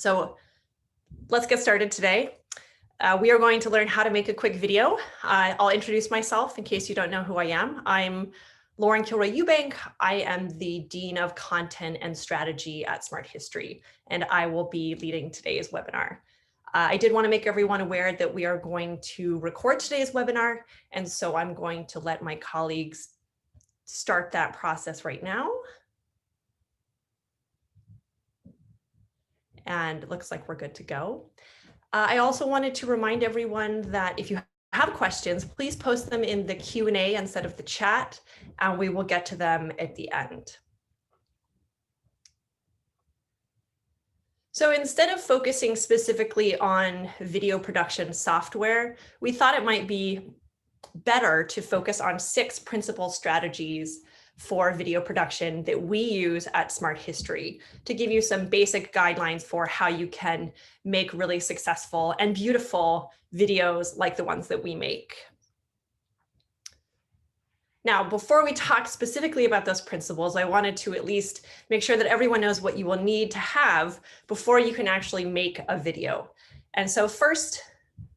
So let's get started today. We are going to learn how to make a quick video. I'll introduce myself in case you don't know who I am. I'm Lauren Kilroy-Eubank. I am the Dean of Content and Strategy at Smart History, and I will be leading today's webinar. I did want to make everyone aware that we are going to record today's webinar, and so I'm going to let my colleagues start that process right now. And it looks like we're good to go. I also wanted to remind everyone that if you have questions, please post them in the Q&A instead of the chat, and we will get to them at the end. So instead of focusing specifically on video production software, we thought it might be better to focus on 6 principal strategies for video production that we use at Smart History to give you some basic guidelines for how you can make really successful and beautiful videos like the ones that we make. Now, before we talk specifically about those principles, I wanted to at least make sure that everyone knows what you will need to have before you can actually make a video. And so first,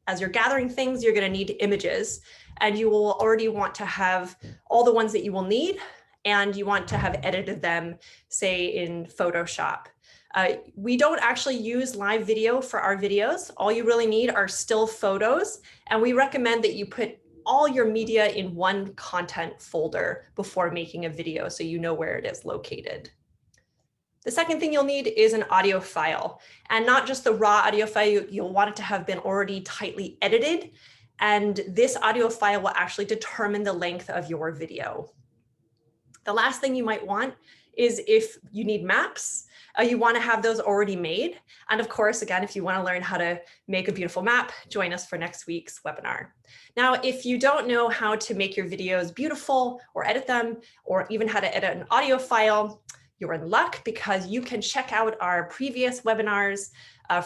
as you're gathering things, you're going to need images, and you will already want to have all the ones that you will need, and you want to have edited them, say in Photoshop. We don't actually use live video for our videos. All you really need are still photos, and we recommend that you put all your media in one content folder before making a video so you know where it is located. The second thing you'll need is an audio file, and not just the raw audio file. You'll want it to have been already tightly edited, and this audio file will actually determine the length of your video. The last thing you might want is if you need maps, you want to have those already made. And of course, again, if you want to learn how to make a beautiful map, join us for next week's webinar. Now, if you don't know how to make your videos beautiful or edit them, or even how to edit an audio file, you're in luck, because you can check out our previous webinars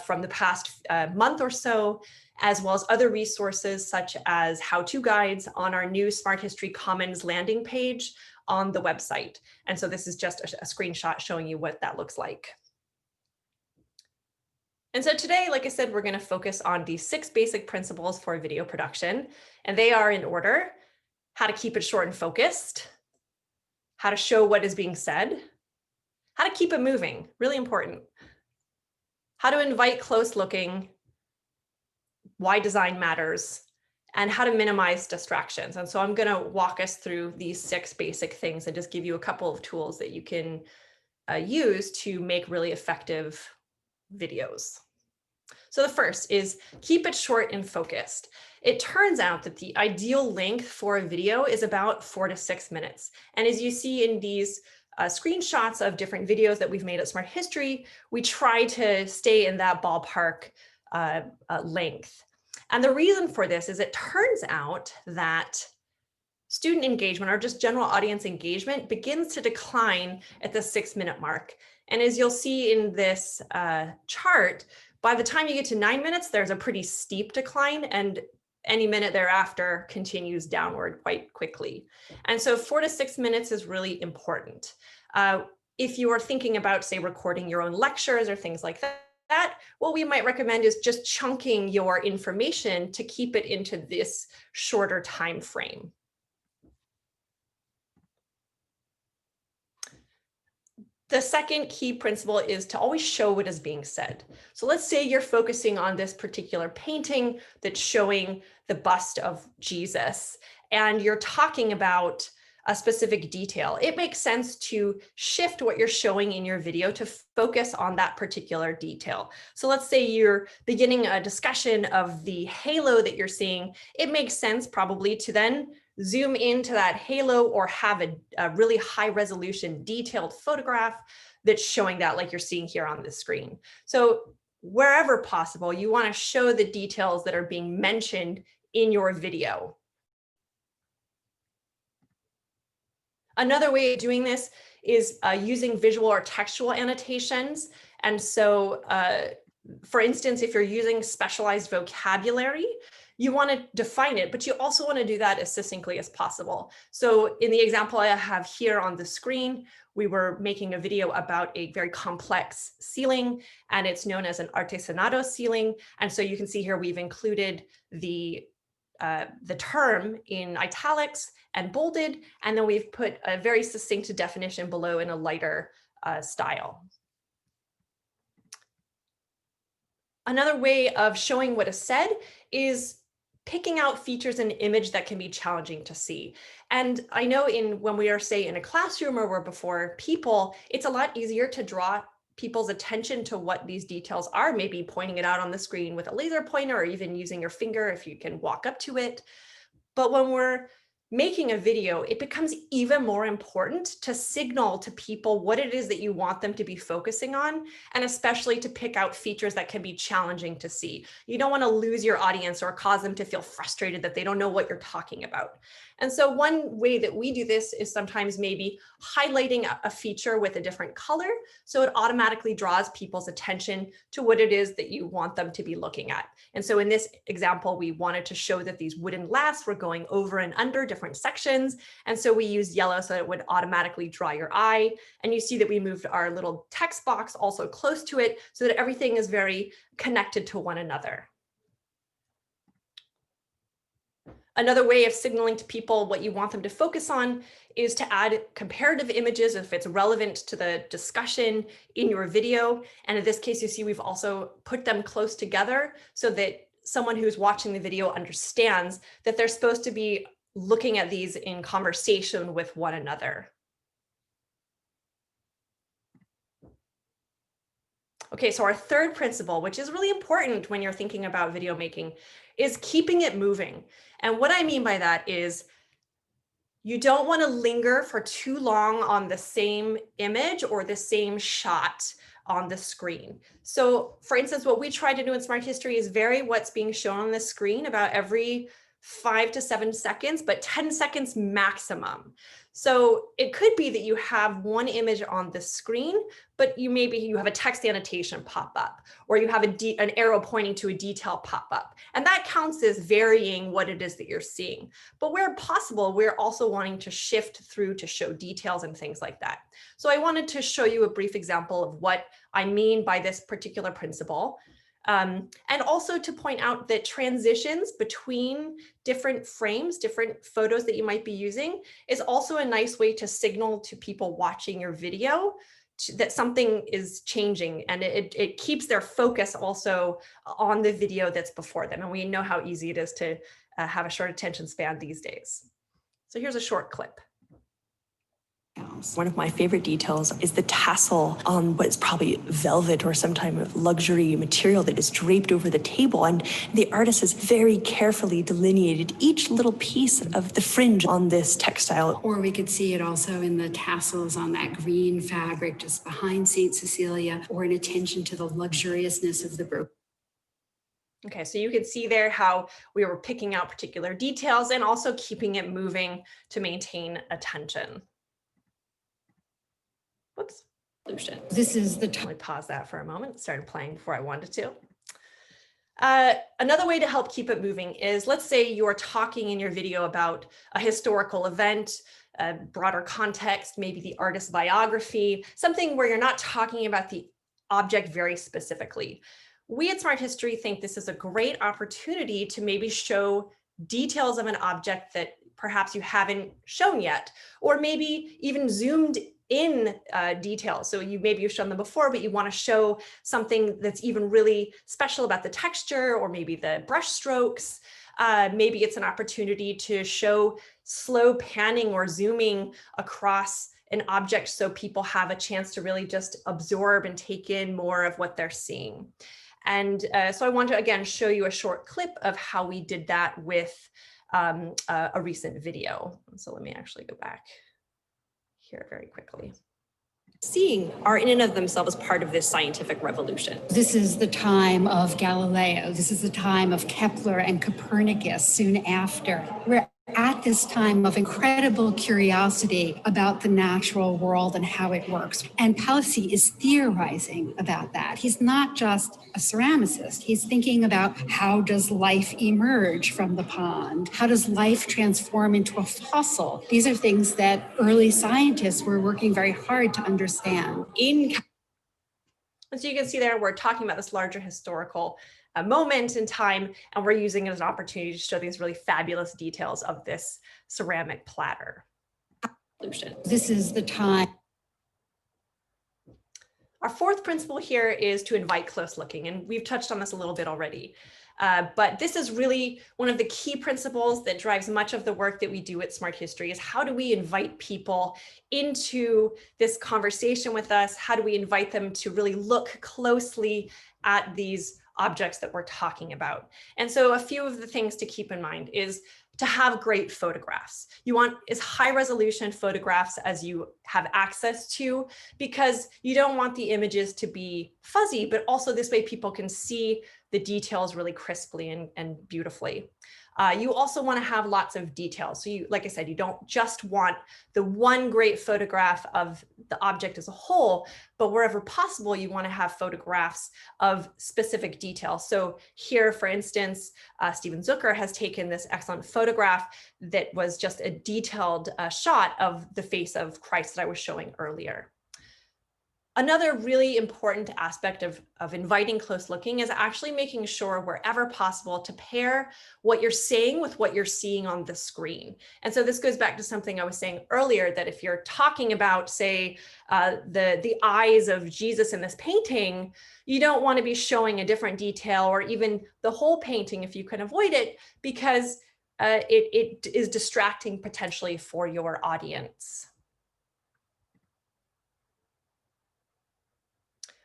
from the past month or so, as well as other resources such as how-to guides on our new Smart History Commons landing page on the website. And so this is just a screenshot showing you what that looks like. And so today, like I said, we're going to focus on these 6 basic principles for video production, and they are in order: how to keep it short and focused, how to show what is being said, how to keep it moving, really important, how to invite close looking, why design matters, and how to minimize distractions. And so I'm going to walk us through these 6 basic things and just give you a couple of tools that you can use to make really effective videos. So the first is keep it short and focused. It turns out that the ideal length for a video is about 4 to 6 minutes. And as you see in these screenshots of different videos that we've made at Smart History, we try to stay in that ballpark length. And the reason for this is it turns out that student engagement, or just general audience engagement, begins to decline at the 6-minute mark. And as you'll see in this chart, by the time you get to 9 minutes, there's a pretty steep decline, and any minute thereafter continues downward quite quickly. And so 4 to 6 minutes is really important. If you are thinking about, say, recording your own lectures or things like that, what we might recommend is just chunking your information to keep it into this shorter time frame. The second key principle is to always show what is being said. So let's say you're focusing on this particular painting that's showing the bust of Jesus, and you're talking about a specific detail. It makes sense to shift what you're showing in your video to focus on that particular detail. So let's say you're beginning a discussion of the halo that you're seeing. It makes sense probably to then zoom into that halo, or have a really high resolution detailed photograph that's showing that, like you're seeing here on the screen. So wherever possible, you want to show the details that are being mentioned in your video. Another way of doing this is using visual or textual annotations. And so, for instance, if you're using specialized vocabulary, you want to define it, but you also want to do that as succinctly as possible. So in the example I have here on the screen, we were making a video about a very complex ceiling, and it's known as an artesonado ceiling. And so you can see here we've included the term in italics and bolded, and then we've put a very succinct definition below in a lighter style. Another way of showing what is said is picking out features in an image that can be challenging to see. And I know when we are, say, in a classroom or we're before people, it's a lot easier to draw people's attention to what these details are, maybe pointing it out on the screen with a laser pointer or even using your finger if you can walk up to it. But when we're making a video, it becomes even more important to signal to people what it is that you want them to be focusing on, and especially to pick out features that can be challenging to see. You don't want to lose your audience or cause them to feel frustrated that they don't know what you're talking about. And so one way that we do this is sometimes maybe highlighting a feature with a different color, so it automatically draws people's attention to what it is that you want them to be looking at. And so in this example, we wanted to show that these wooden laths were going over and under different sections. And so we used yellow so that it would automatically draw your eye. And you see that we moved our little text box also close to it so that everything is very connected to one another. Another way of signaling to people what you want them to focus on is to add comparative images if it's relevant to the discussion in your video. And in this case, you see we've also put them close together so that someone who's watching the video understands that they're supposed to be looking at these in conversation with one another. Okay, so our third principle, which is really important when you're thinking about video making, is keeping it moving. And what I mean by that is you don't want to linger for too long on the same image or the same shot on the screen. So for instance, what we try to do in Smart History is vary what's being shown on the screen about every 5 to 7 seconds, but 10 seconds maximum. So it could be that you have one image on the screen, but maybe you have a text annotation pop up, or you have an arrow pointing to a detail pop up. And that counts as varying what it is that you're seeing. But where possible, we're also wanting to shift through to show details and things like that. So I wanted to show you a brief example of what I mean by this particular principle. And also to point out that transitions between different frames, different photos that you might be using, is also a nice way to signal to people watching your video that something is changing, and it keeps their focus also on the video that's before them. And we know how easy it is to have a short attention span these days. So here's a short clip. One of my favorite details is the tassel on what is probably velvet or some type of luxury material that is draped over the table. And the artist has very carefully delineated each little piece of the fringe on this textile. Or we could see it also in the tassels on that green fabric just behind St. Cecilia, or an attention to the luxuriousness of the brocade. Okay, so you can see there how we were picking out particular details and also keeping it moving to maintain attention. Whoops. This is the Let me pause that for a moment. It started playing before I wanted to. Another way to help keep it moving is, let's say you're talking in your video about a historical event, a broader context, maybe the artist's biography, something where you're not talking about the object very specifically. We at Smart History think this is a great opportunity to maybe show details of an object that perhaps you haven't shown yet, or maybe even zoomed in detail. So maybe you've shown them before, but you want to show something that's even really special about the texture, or maybe the brush strokes. Maybe it's an opportunity to show slow panning or zooming across an object so people have a chance to really just absorb and take in more of what they're seeing. And so I want to, again, show you a short clip of how we did that with a recent video. So let me actually go back here very quickly. Seeing are in and of themselves part of this scientific revolution. This is the time of Galileo. This is the time of Kepler and Copernicus soon after. We're At this time of incredible curiosity about the natural world and how it works. And Palissy is theorizing about that. He's not just a ceramicist. He's thinking about how does life emerge from the pond? How does life transform into a fossil? These are things that early scientists were working very hard to understand. So you can see there, we're talking about this larger historical moment in time, and we're using it as an opportunity to show these really fabulous details of this ceramic platter. This is the time. Our fourth principle here is to invite close looking, and we've touched on this a little bit already. But this is really one of the key principles that drives much of the work that we do at Smart History, is how do we invite people into this conversation with us? How do we invite them to really look closely at these objects that we're talking about? And so a few of the things to keep in mind is to have great photographs. You want as high resolution photographs as you have access to, because you don't want the images to be fuzzy, but also this way people can see the details really crisply and beautifully. You also want to have lots of details. So you, like I said, you don't just want the one great photograph of the object as a whole, but wherever possible, you want to have photographs of specific details. So here, for instance, Steven Zucker has taken this excellent photograph that was just a detailed shot of the face of Christ that I was showing earlier. Another really important aspect of inviting close looking is actually making sure wherever possible to pair what you're saying with what you're seeing on the screen. And so this goes back to something I was saying earlier, that if you're talking about, say, the eyes of Jesus in this painting, you don't want to be showing a different detail or even the whole painting if you can avoid it, because it is distracting potentially for your audience.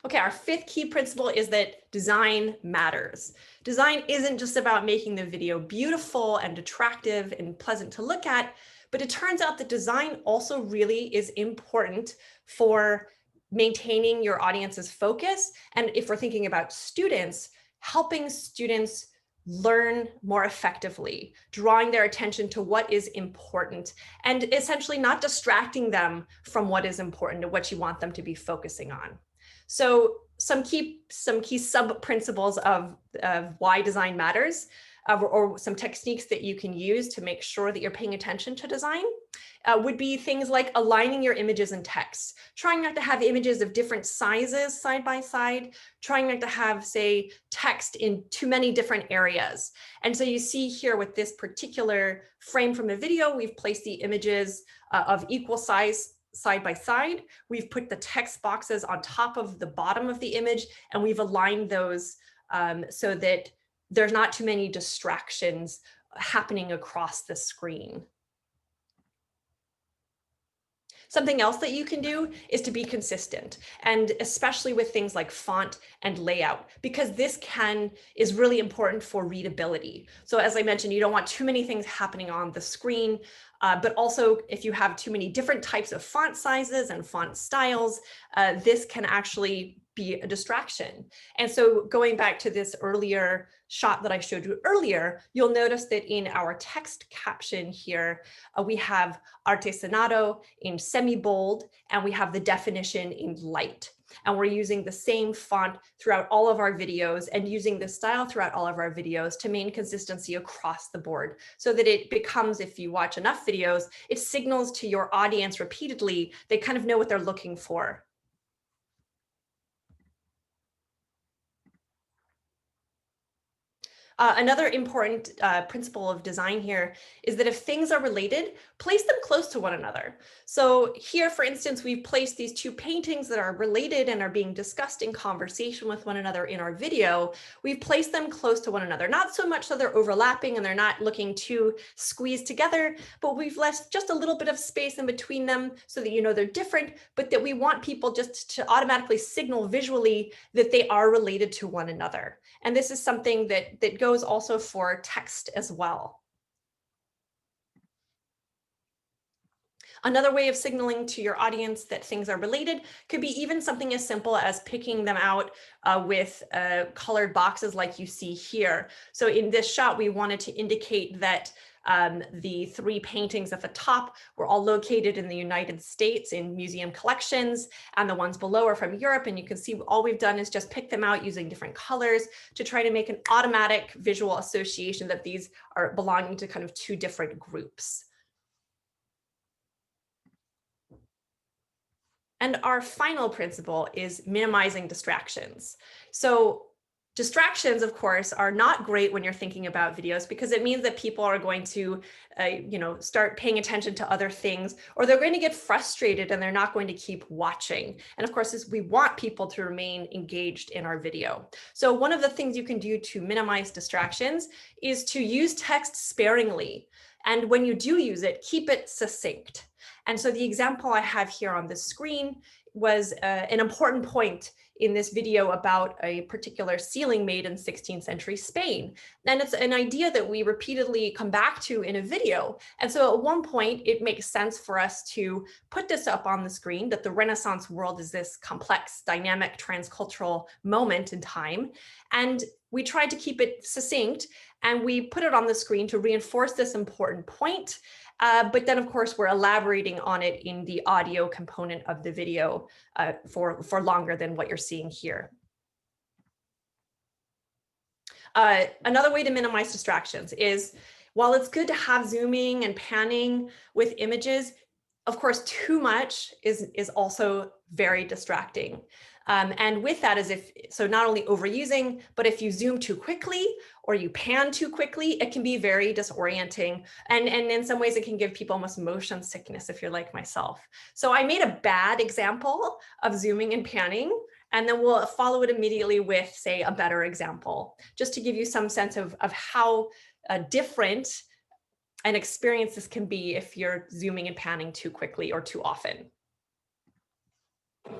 Okay, our fifth key principle is that design matters. Design isn't just about making the video beautiful and attractive and pleasant to look at, but it turns out that design also really is important for maintaining your audience's focus. And if we're thinking about students, helping students learn more effectively, drawing their attention to what is important, and essentially not distracting them from what is important and what you want them to be focusing on. So some key sub principles of why design matters, or some techniques that you can use to make sure that you're paying attention to design, would be things like aligning your images and text, trying not to have images of different sizes side by side, trying not to have, say, text in too many different areas. And so you see here with this particular frame from the video, we've placed the images of equal size side by side. We've put the text boxes on top of the bottom of the image, and we've aligned those so that there's not too many distractions happening across the screen. Something else that you can do is to be consistent, and especially with things like font and layout, because this is really important for readability. So as I mentioned, you don't want too many things happening on the screen, but also if you have too many different types of font sizes and font styles, this can actually be a distraction. And so going back to this earlier shot that I showed you earlier, you'll notice that in our text caption here, we have artesanato in semi-bold, and we have the definition in light. And we're using the same font throughout all of our videos and using this style throughout all of our videos to maintain consistency across the board, so that it becomes, if you watch enough videos, it signals to your audience repeatedly, they kind of know what they're looking for. Another important principle of design here is that if things are related, place them close to one another. So here, for instance, we've placed these two paintings that are related and are being discussed in conversation with one another in our video. We've placed them close to one another, not so much so they're overlapping and they're not looking too squeezed together, but we've left just a little bit of space in between them so that you know they're different, but that we want people just to automatically signal visually that they are related to one another. And this is something that goes also for text as well. Another way of signaling to your audience that things are related could be even something as simple as picking them out with colored boxes like you see here. So in this shot, we wanted to indicate that The 3 paintings at the top were all located in the United States in museum collections, and the ones below are from Europe. And you can see all we've done is just pick them out using different colors to try to make an automatic visual association that these are belonging to kind of 2 different groups. And our final principle is minimizing distractions. So distractions, of course, are not great when you're thinking about videos, because it means that people are going to, start paying attention to other things, or they're going to get frustrated and they're not going to keep watching. And of course, we want people to remain engaged in our video. So one of the things you can do to minimize distractions is to use text sparingly. And when you do use it, keep it succinct. And so the example I have here on the screen was an important point in this video about a particular ceiling made in 16th century Spain. And it's an idea that we repeatedly come back to in a video. And so at one point, it makes sense for us to put this up on the screen, that the Renaissance world is this complex, dynamic, transcultural moment in time. And we tried to keep it succinct, and we put it on the screen to reinforce this important point. But then, of course, we're elaborating on it in the audio component of the video for longer than what you're seeing here. Another way to minimize distractions is, while it's good to have zooming and panning with images, of course, too much is also very distracting. And with that is so not only overusing, but if you zoom too quickly or you pan too quickly, it can be very disorienting. And in some ways it can give people almost motion sickness if you're like myself. So I made a bad example of zooming and panning, and then we'll follow it immediately with, say, a better example, just to give you some sense of how different an experience this can be if you're zooming and panning too quickly or too often.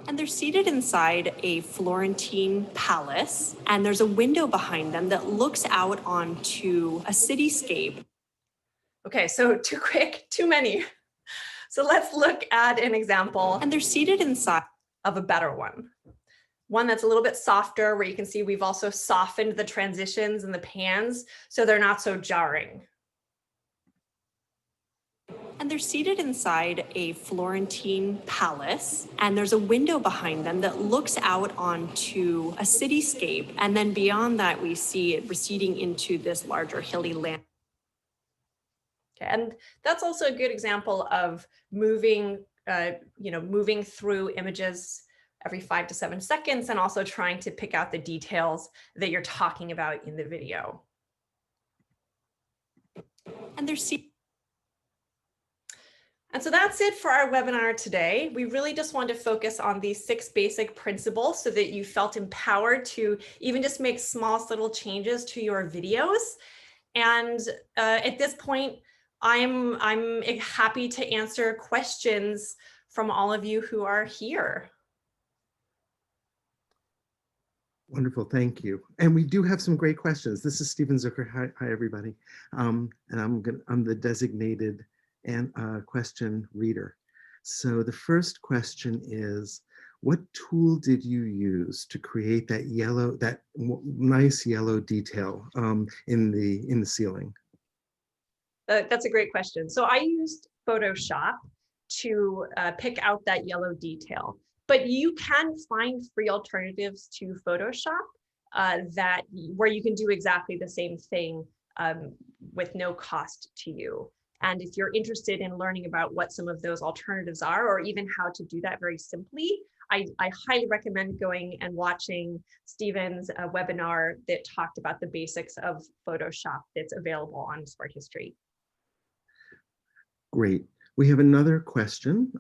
And they're seated inside a Florentine palace, and there's a window behind them that looks out onto a cityscape. Okay, so too quick, too many. So let's look at an example. And they're seated inside of a better one. One that's a little bit softer, where you can see we've also softened the transitions and the pans so they're not so jarring. And they're seated inside a Florentine palace, and there's a window behind them that looks out onto a cityscape. And then beyond that, we see it receding into this larger hilly land. Okay, and that's also a good example of moving, moving through images every 5 to 7 seconds, and also trying to pick out the details that you're talking about in the video. And they're seated. And so that's it for our webinar today. We really just wanted to focus on these 6 basic principles so that you felt empowered to even just make small little changes to your videos. And at this point, I'm happy to answer questions from all of you who are here. Wonderful, thank you. And we do have some great questions. This is Stephen Zucker. Hi everybody. And I'm the designated question reader. So the first question is, what tool did you use to create that nice yellow detail in the ceiling? That's a great question. So I used Photoshop to pick out that yellow detail, but you can find free alternatives to Photoshop where you can do exactly the same thing with no cost to you. And if you're interested in learning about what some of those alternatives are, or even how to do that very simply, I highly recommend going and watching Stephen's webinar that talked about the basics of Photoshop that's available on Smart History. Great. We have another question.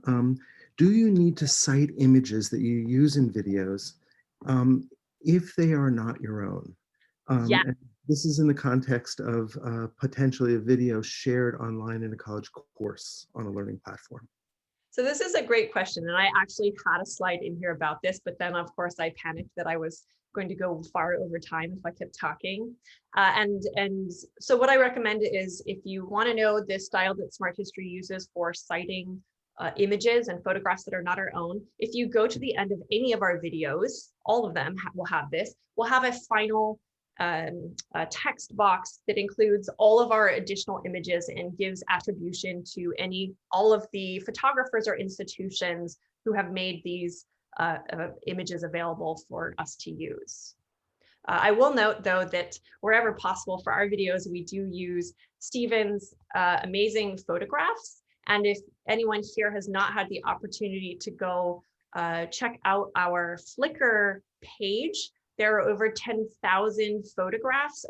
Do you need to cite images that you use in videos if they are not your own? Yeah. This is in the context of potentially a video shared online in a college course on a learning platform. So this is a great question. And I actually had a slide in here about this, but then of course I panicked that I was going to go far over time if I kept talking. And so what I recommend is, if you want to know the style that Smart History uses for citing images and photographs that are not our own, if you go to the end of any of our videos, all of them will have this. We'll have a final a text box that includes all of our additional images and gives attribution to all of the photographers or institutions who have made these images available for us to use. I will note, though, that wherever possible for our videos, we do use Stephen's amazing photographs. And if anyone here has not had the opportunity to go check out our Flickr page, there are over 10,000 photographs,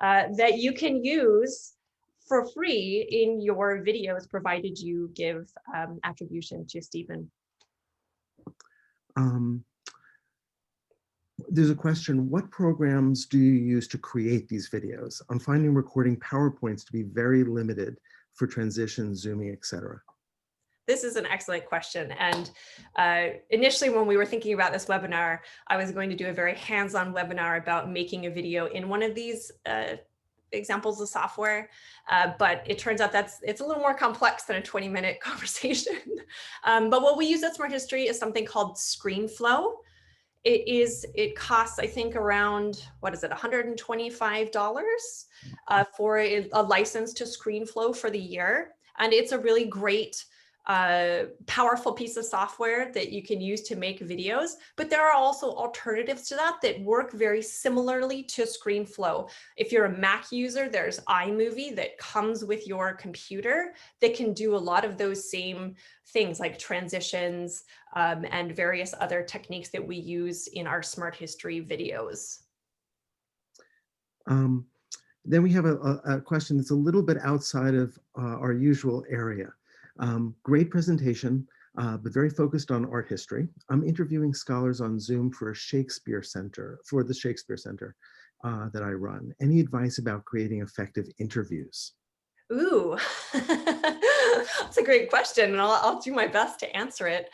that you can use for free in your videos, provided you give attribution to Stephen. There's a question, what programs do you use to create these videos? I'm finding recording PowerPoints to be very limited for transition, zooming, etc. This is an excellent question. And initially, when we were thinking about this webinar, I was going to do a very hands-on webinar about making a video in one of these examples of software, but it turns out it's a little more complex than a 20-minute conversation. But what we use at Smart History is something called ScreenFlow. It costs, I think, around, what is it, $125 for a license to ScreenFlow for the year. And it's a really great, powerful piece of software that you can use to make videos. But there are also alternatives to that work very similarly to ScreenFlow. If you're a Mac user, there's iMovie that comes with your computer that can do a lot of those same things like transitions and various other techniques that we use in our Smart History videos. Then we have a question that's a little bit outside of our usual area. Great presentation, but very focused on art history. I'm interviewing scholars on Zoom for the Shakespeare Center that I run. Any advice about creating effective interviews? Ooh, that's a great question, and I'll do my best to answer it.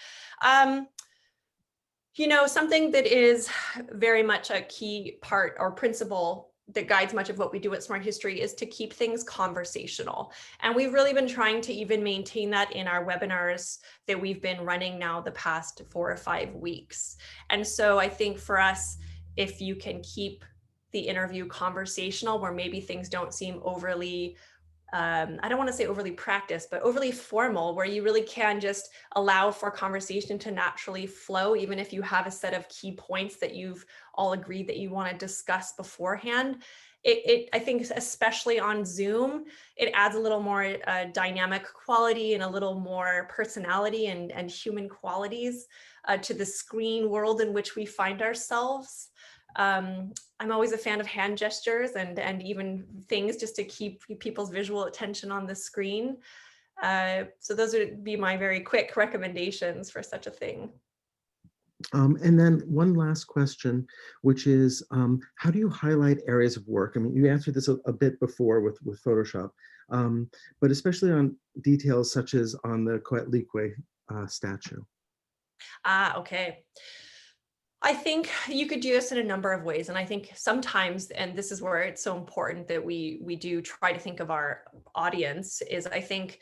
You know, something that is very much a key part or principle that guides much of what we do at Smart History is to keep things conversational. And we've really been trying to even maintain that in our webinars that we've been running now the past 4 or 5 weeks. And so I think for us, if you can keep the interview conversational, where maybe things don't seem overly I don't want to say overly practiced, but overly formal, where you really can just allow for conversation to naturally flow, even if you have a set of key points that you've all agreed that you want to discuss beforehand. I think, especially on Zoom, it adds a little more dynamic quality and a little more personality and human qualities to the screen world in which we find ourselves. I'm always a fan of hand gestures and even things just to keep people's visual attention on the screen. So those would be my very quick recommendations for such a thing. And then one last question, which is, how do you highlight areas of work? I mean, you answered this a bit before with Photoshop, but especially on details such as on the Coatlicue statue. Okay. I think you could do this in a number of ways. And I think sometimes, and this is where it's so important that we do try to think of our audience, is I think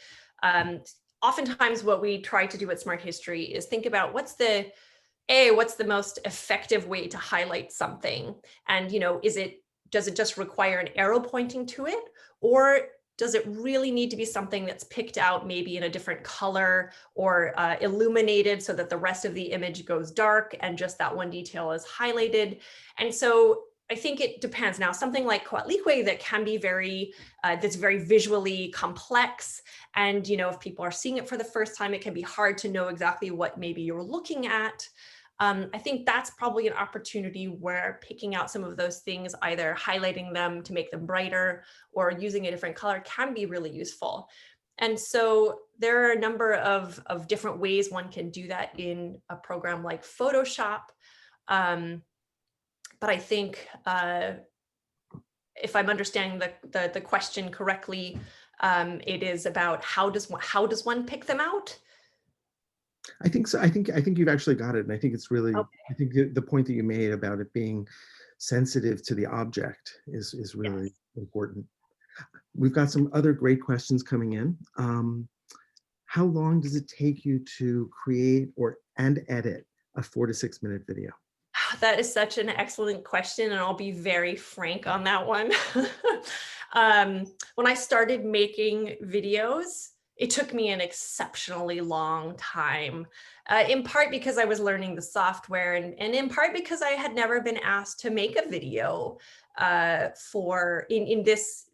oftentimes what we try to do at Smart History is think about what's the most effective way to highlight something? And, you know, does it just require an arrow pointing to it? Or does it really need to be something that's picked out maybe in a different color or illuminated so that the rest of the image goes dark and just that one detail is highlighted? And so I think it depends. Now, something like Coatlicue that can be that's very visually complex. And, you know, if people are seeing it for the first time, it can be hard to know exactly what maybe you're looking at. I think that's probably an opportunity where picking out some of those things, either highlighting them to make them brighter or using a different color, can be really useful. And so there are a number of different ways one can do that in a program like Photoshop. But I think if I'm understanding the question correctly, it is about how does one pick them out? I think so. I think you've actually got it, and I think it's really. Okay. I think the point that you made about it being sensitive to the object is really important. We've got some other great questions coming in. How long does it take you to create and edit a 4 to 6 minute video? That is such an excellent question, and I'll be very frank on that one. When I started making videos, it took me an exceptionally long time, in part because I was learning the software, and in part because I had never been asked to make a video in this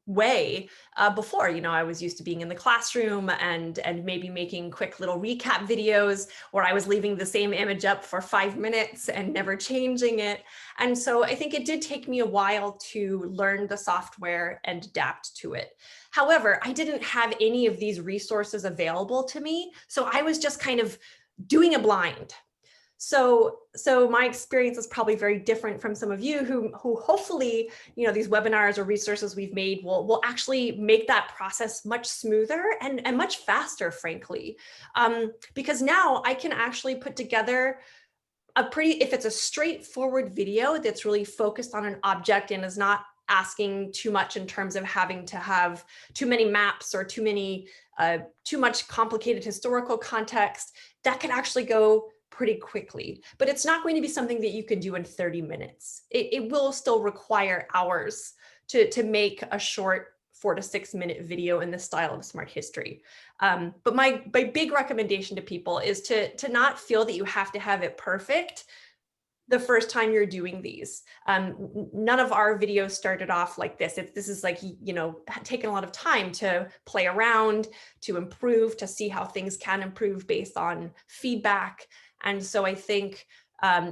way before. You know, I was used to being in the classroom and maybe making quick little recap videos where I was leaving the same image up for 5 minutes and never changing it. And so I think it did take me a while to learn the software and adapt to it. However, I didn't have any of these resources available to me, so I was just kind of doing it blind. So my experience is probably very different from some of you who hopefully, you know, these webinars or resources we've made will actually make that process much smoother and much faster, frankly, because now I can actually put together if it's a straightforward video that's really focused on an object and is not asking too much in terms of having to have too many maps or too much complicated historical context, that can actually go pretty quickly. But it's not going to be something that you can do in 30 minutes. It will still require hours to make a short 4 to 6 minute video in the style of Smart History. But my big recommendation to people is to not feel that you have to have it perfect the first time you're doing these. None of our videos started off like this. This is like, you know, taking a lot of time to play around, to improve, to see how things can improve based on feedback. And so I think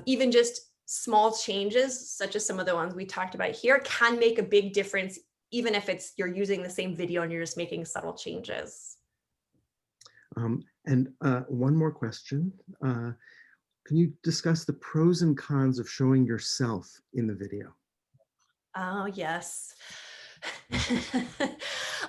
even just small changes, such as some of the ones we talked about here, can make a big difference, even if you're using the same video and you're just making subtle changes. And one more question. Can you discuss the pros and cons of showing yourself in the video? Oh, yes.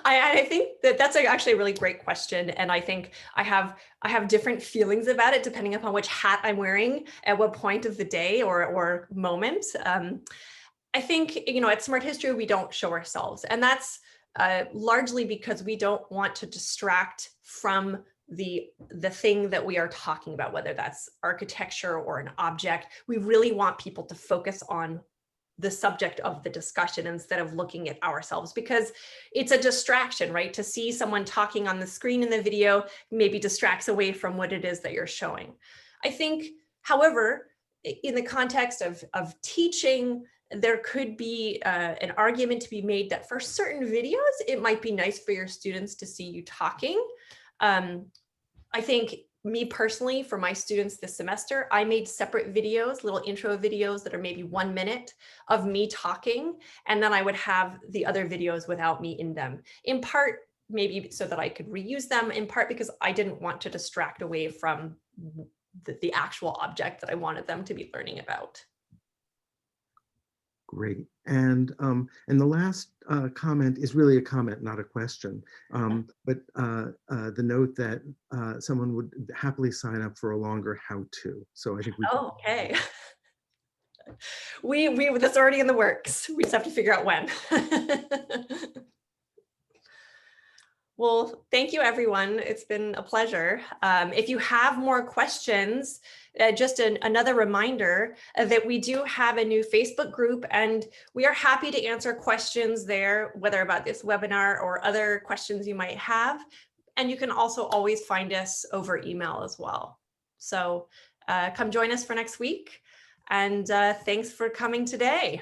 I think that's actually a really great question. And I think I have different feelings about it depending upon which hat I'm wearing at what point of the day or moment. I think, you know, at Smart History, we don't show ourselves. And that's largely because we don't want to distract from the thing that we are talking about, whether that's architecture or an object. We really want people to focus on the subject of the discussion instead of looking at ourselves, because it's a distraction, right? To see someone talking on the screen in the video maybe distracts away from what it is that you're showing. I think, however, in the context of teaching, there could be an argument to be made that for certain videos, it might be nice for your students to see you talking. I think me personally, for my students this semester, I made separate videos, little intro videos that are maybe 1 minute of me talking, and then I would have the other videos without me in them. In part, maybe so that I could reuse them, in part because I didn't want to distract away from the actual object that I wanted them to be learning about. Great. And the last comment is really a comment, not a question. But the note that someone would happily sign up for a longer how-to. So I think we. Oh, okay. That's already in the works. We just have to figure out when. Well, thank you, everyone. It's been a pleasure. If you have more questions, just another reminder that we do have a new Facebook group, and we are happy to answer questions there, whether about this webinar or other questions you might have. And you can also always find us over email as well. So come join us for next week. And thanks for coming today.